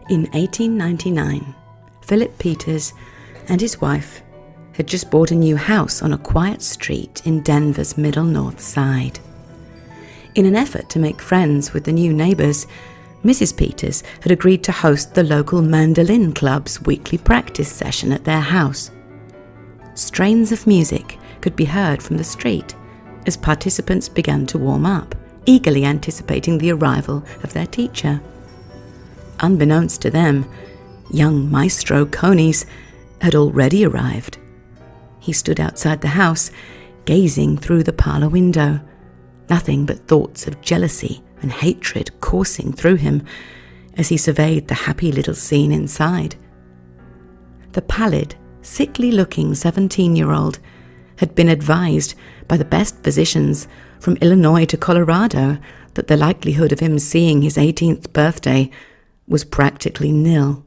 In 1899, Philip Peters and his wife had just bought a new house on a quiet street in Denver's Middle North Side. In an effort to make friends with the new neighbours, Mrs. Peters had agreed to host the local mandolin club's weekly practice session at their house. Strains of music could be heard from the street as participants began to warm up, eagerly anticipating the arrival of their teacher. Unbeknownst to them, young Maestro Conies had already arrived. He stood outside the house, gazing through the parlour window, nothing but thoughts of jealousy and hatred coursing through him as he surveyed the happy little scene inside. The pallid, sickly-looking 17-year-old had been advised by the best physicians from Illinois to Colorado that the likelihood of him seeing his 18th birthday was practically nil.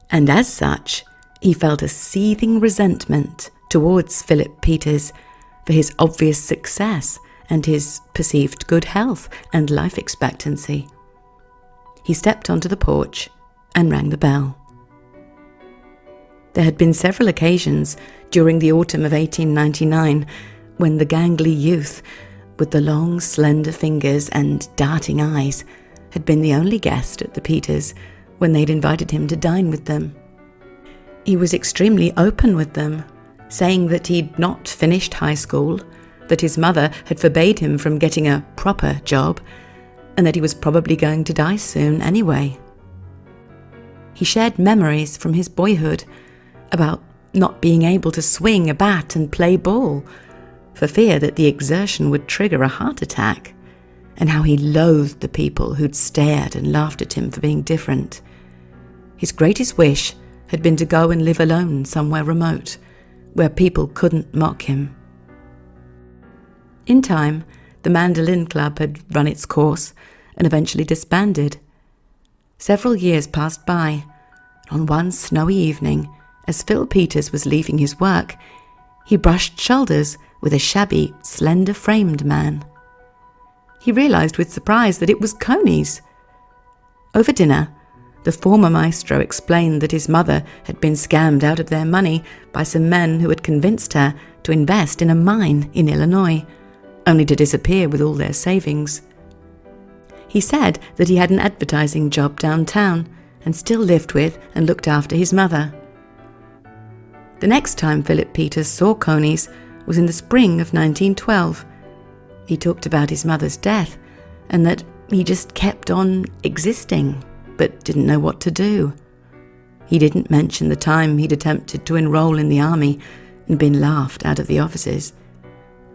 And as such, he felt a seething resentment towards Philip Peters for his obvious success and his perceived good health and life expectancy. He stepped onto the porch and rang the bell. There had been several occasions during the autumn of 1899 when the gangly youth, with the long, slender fingers and darting eyes, had been the only guest at the Peters when they'd invited him to dine with them. He was extremely open with them, saying that he'd not finished high school, that his mother had forbade him from getting a proper job, and that he was probably going to die soon anyway. He shared memories from his boyhood about not being able to swing a bat and play ball, for fear that the exertion would trigger a heart attack, and how he loathed the people who'd stared and laughed at him for being different. His greatest wish had been to go and live alone somewhere remote, where people couldn't mock him. In time, the mandolin club had run its course and eventually disbanded. Several years passed by. On one snowy evening, as Phil Peters was leaving his work, he brushed shoulders with a shabby, slender-framed man. He realised with surprise that it was Conies. Over dinner, the former maestro explained that his mother had been scammed out of their money by some men who had convinced her to invest in a mine in Illinois, only to disappear with all their savings. He said that he had an advertising job downtown and still lived with and looked after his mother. The next time Philip Peters saw Conies was in the spring of 1912. He talked about his mother's death and that he just kept on existing, but didn't know what to do. He didn't mention the time he'd attempted to enroll in the army and been laughed out of the offices,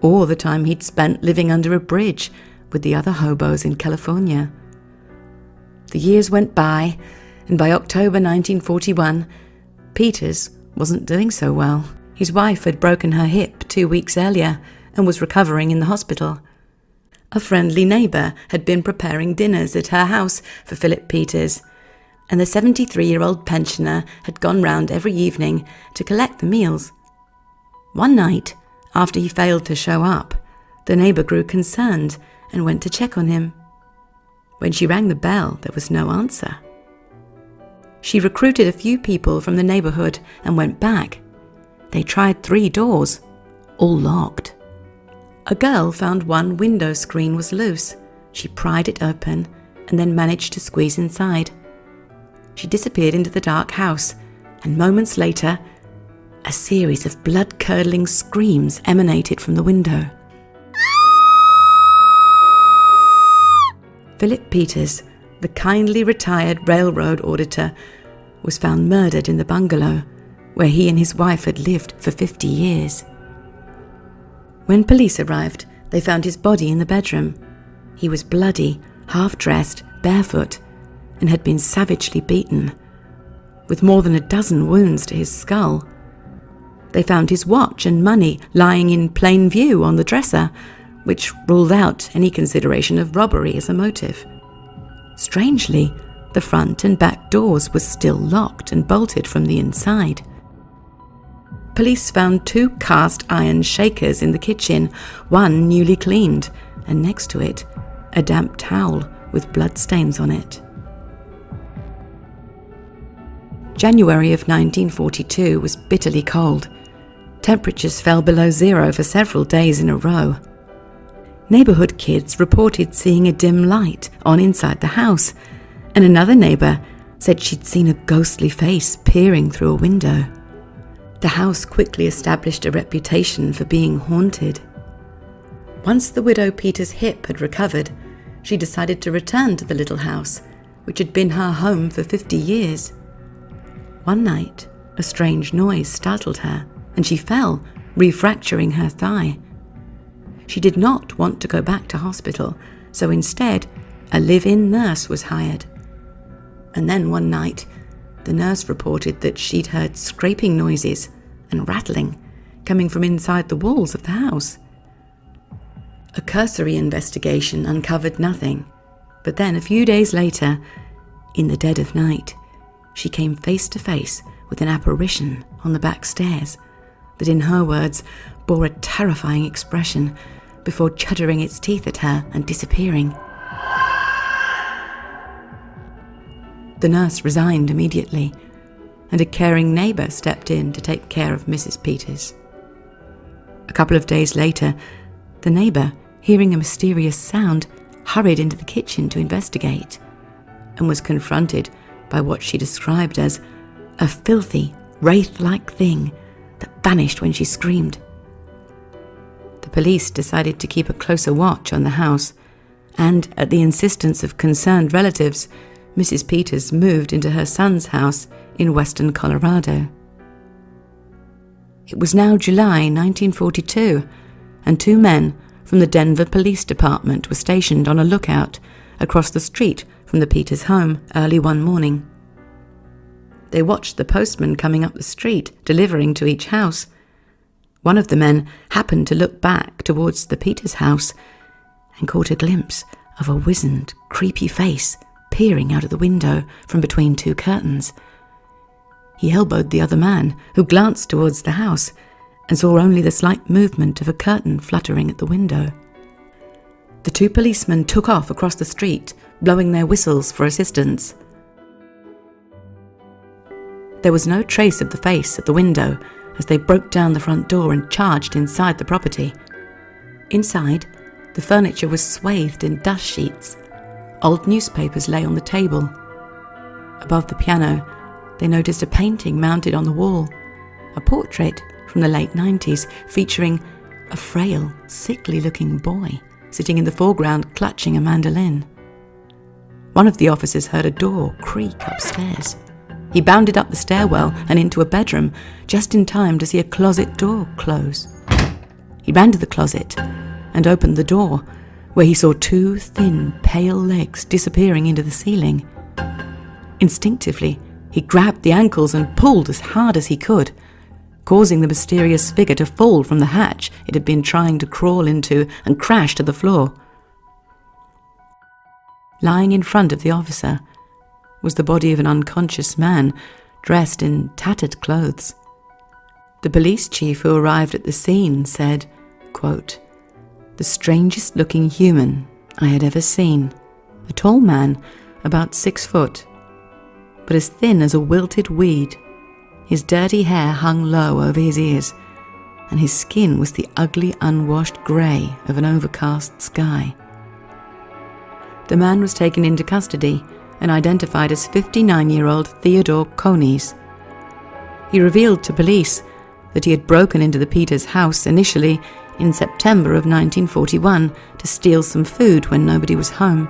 or the time he'd spent living under a bridge with the other hobos in California. The years went by, and by October 1941, Peters wasn't doing so well. His wife had broken her hip 2 weeks earlier and was recovering in the hospital. A friendly neighbour had been preparing dinners at her house for Philip Peters, and the 73-year-old pensioner had gone round every evening to collect the meals. One night, after he failed to show up, the neighbour grew concerned and went to check on him. When she rang the bell, there was no answer. She recruited a few people from the neighbourhood and went back. They tried 3 doors, all locked. A girl found one window screen was loose. She pried it open and then managed to squeeze inside. She disappeared into the dark house, and moments later, a series of blood-curdling screams emanated from the window. Philip Peters, the kindly retired railroad auditor, was found murdered in the bungalow where he and his wife had lived for 50 years. When police arrived, they found his body in the bedroom. He was bloody, half-dressed, barefoot, and had been savagely beaten, with more than a dozen wounds to his skull. They found his watch and money lying in plain view on the dresser, which ruled out any consideration of robbery as a motive. Strangely, the front and back doors were still locked and bolted from the inside. Police found 2 cast iron shakers in the kitchen, one newly cleaned, and next to it, a damp towel with bloodstains on it. January of 1942 was bitterly cold. Temperatures fell below zero for several days in a row. Neighbourhood kids reported seeing a dim light on inside the house, and another neighbour said she'd seen a ghostly face peering through a window. The house quickly established a reputation for being haunted. Once the widow Peters' hip had recovered, she decided to return to the little house, which had been her home for 50 years. One night, a strange noise startled her, and she fell, refracturing her thigh. She did not want to go back to hospital, so instead, a live-in nurse was hired. And then one night, the nurse reported that she'd heard scraping noises and rattling coming from inside the walls of the house. A cursory investigation uncovered nothing, but then a few days later, in the dead of night, she came face to face with an apparition on the back stairs that, in her words, bore a terrifying expression before chattering its teeth at her and disappearing. The nurse resigned immediately, and a caring neighbour stepped in to take care of Mrs. Peters. A couple of days later, the neighbour, hearing a mysterious sound, hurried into the kitchen to investigate, and was confronted by what she described as a filthy, wraith-like thing that vanished when she screamed. The police decided to keep a closer watch on the house, and at the insistence of concerned relatives, Mrs. Peters moved into her son's house in western Colorado. It was now July 1942, and two men from the Denver Police Department were stationed on a lookout across the street from the Peters home early one morning. They watched the postman coming up the street, delivering to each house. One of the men happened to look back towards the Peters house and caught a glimpse of a wizened, creepy face peering out of the window from between two curtains. He elbowed the other man, who glanced towards the house and saw only the slight movement of a curtain fluttering at the window. The two policemen took off across the street, blowing their whistles for assistance. There was no trace of the face at the window as they broke down the front door and charged inside the property. Inside, the furniture was swathed in dust sheets. Old newspapers lay on the table. Above the piano, they noticed a painting mounted on the wall, a portrait from the late 90s featuring a frail, sickly-looking boy sitting in the foreground clutching a mandolin. One of the officers heard a door creak upstairs. He bounded up the stairwell and into a bedroom, just in time to see a closet door close. He ran to the closet and opened the door, where he saw two thin, pale legs disappearing into the ceiling. Instinctively, he grabbed the ankles and pulled as hard as he could, causing the mysterious figure to fall from the hatch it had been trying to crawl into and crash to the floor. Lying in front of the officer was the body of an unconscious man dressed in tattered clothes. The police chief who arrived at the scene said, quote, "The strangest looking human I had ever seen. A tall man, about 6 foot, but as thin as a wilted weed. His dirty hair hung low over his ears, and his skin was the ugly, unwashed grey of an overcast sky." The man was taken into custody and identified as 59-year-old Theodore Coneys. He revealed to police that he had broken into the Peters house initially in September of 1941 to steal some food when nobody was home.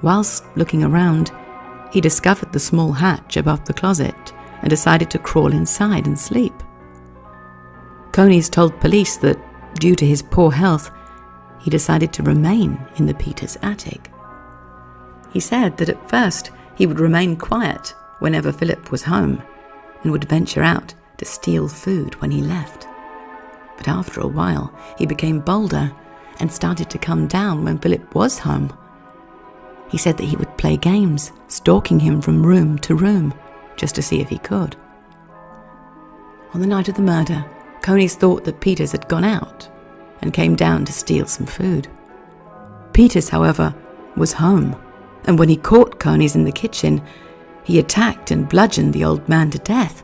Whilst looking around, he discovered the small hatch above the closet and decided to crawl inside and sleep. Coneys told police that, due to his poor health, he decided to remain in the Peters attic. He said that at first he would remain quiet whenever Philip was home and would venture out to steal food when he left. But after a while, he became bolder and started to come down when Philip was home. He said that he would play games, stalking him from room to room, just to see if he could. On the night of the murder, Coneys thought that Peters had gone out and came down to steal some food. Peters, however, was home, and when he caught Conies in the kitchen, he attacked and bludgeoned the old man to death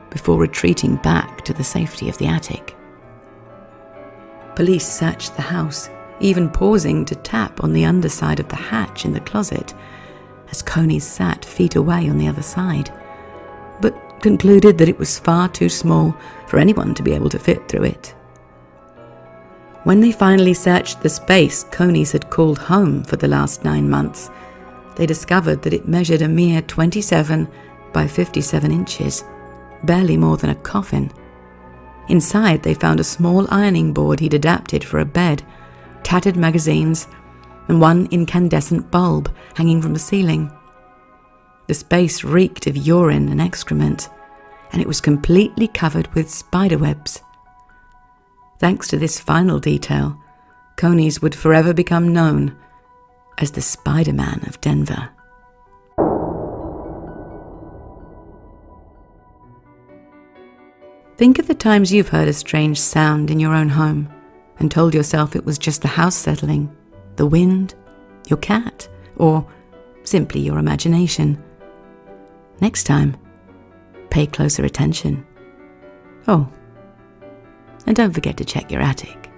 before retreating back to the safety of the attic. Police searched the house, even pausing to tap on the underside of the hatch in the closet as Conies sat feet away on the other side, but concluded that it was far too small for anyone to be able to fit through it. When they finally searched the space Conies had called home for the last 9 months, they discovered that it measured a mere 27 by 57 inches, barely more than a coffin. Inside, they found a small ironing board he'd adapted for a bed, tattered magazines, and one incandescent bulb hanging from the ceiling. The space reeked of urine and excrement, and it was completely covered with spiderwebs. Thanks to this final detail, Conies would forever become known as the Spider-Man of Denver. Think of the times you've heard a strange sound in your own home and told yourself it was just the house settling, the wind, your cat, or simply your imagination. Next time, pay closer attention. Oh, and don't forget to check your attic.